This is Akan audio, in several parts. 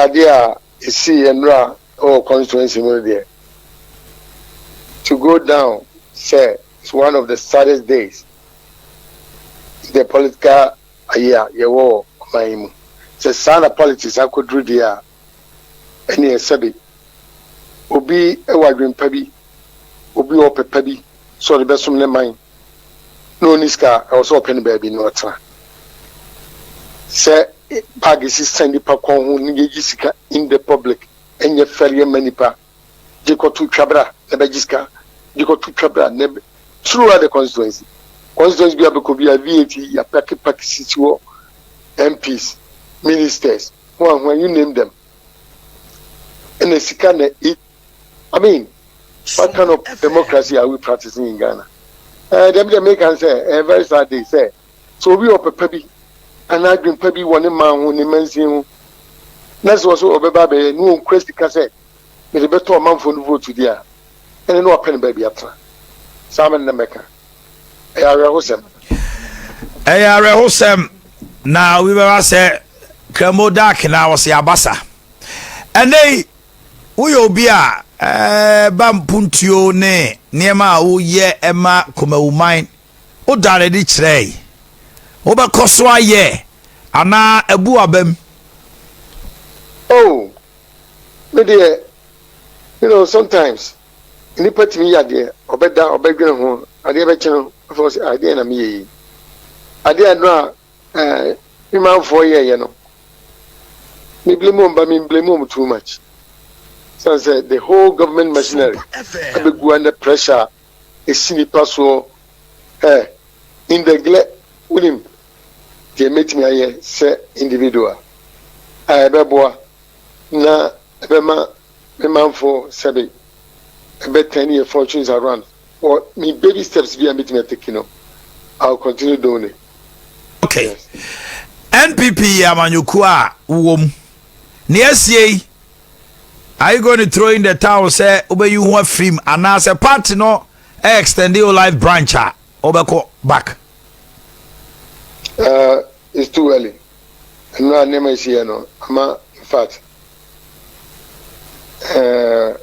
idea is see and or constituency there. To go down, say, it's one of the saddest days. The political year, war, my the son of politics I could do there. Any sabi. Obi a wadrin pabi, Obi or pepabi, so the best from the mind. No niska, I was open baby no tra. Say Pagis is sending Pakon Jessica in the public, and your failure manipa. Jiko to Chabra, Nebajiska, Jiko to Chabra, Neb throughout the constituency. Constituency be able to be a VAT, a packet situ MPs, ministers, when you name them. And the Sikana it. I mean, what kind of democracy are we practicing in Ghana? The Americans say, a very sad day, say. So we are Pepe, and I drink Pepe one man who remains in. That's also a baby, no question cassette. With a better amount for the vote to the and no pen baby after. Simon the Mecca. Hosem. Now we were say, Kremo Dark and I was Yabasa. And they, we will be Bampuntio ne Niema o ye Emma come umine o dare di trey oba koswa ye ana ebu abem. Oh, my dear, you know, sometimes in the part me idea obeda obegre ho ade be chen for idea na me idea no man for ye no me blame too much. So the whole government machinery be under pressure is seen so in the glare with him they make me a say individual I beboa na bema man for 7 about 10 year fortunes around or me baby steps be meet me taking. I'll continue doing it. Okay. Yes. NPP amanyukua wom nesie. Are you going to throw in the towel say obey you want film and as a party no extend your life branch obeko back? It's too early. I'm not name here no. In fact I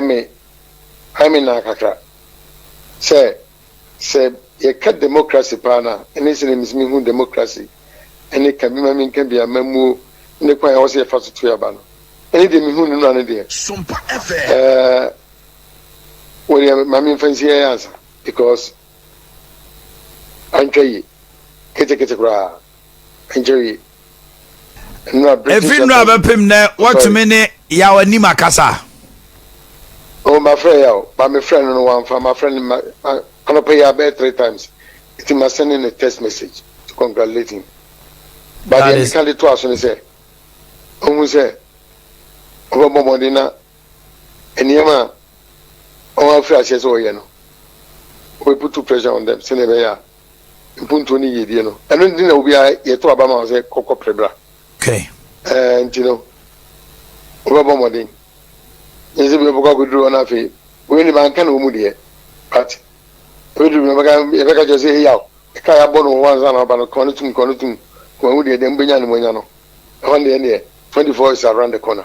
mean na kakra. Say you cut democracy pana and this is me who democracy and it can be a memo in the quite also fast to abano. Anything who know there. SOMPA FM. Well, my main fancy answer because enjoy kete gra enjoy. If you know about him there, what to many yaw ni makasa. Oh, my friend, my friend, no one for my friend. I'm gonna pay about 3 times. It must send in a text message to congratulate him. But he can't do us and say, "Oh, say." Obo modina enema on Africa so ye no we put pressure on them sene be ya impunto ni yedie no eno ndi na obi a ye to abama say kokko prebra okay you know obo modin yeze be Kwaku Duah na fe we ni ban kan o mu de but we do be ka just say yaw e ka ya bono wanza na ba no konutum ko mu de dem benya no monya no on the end 24 is around the corner.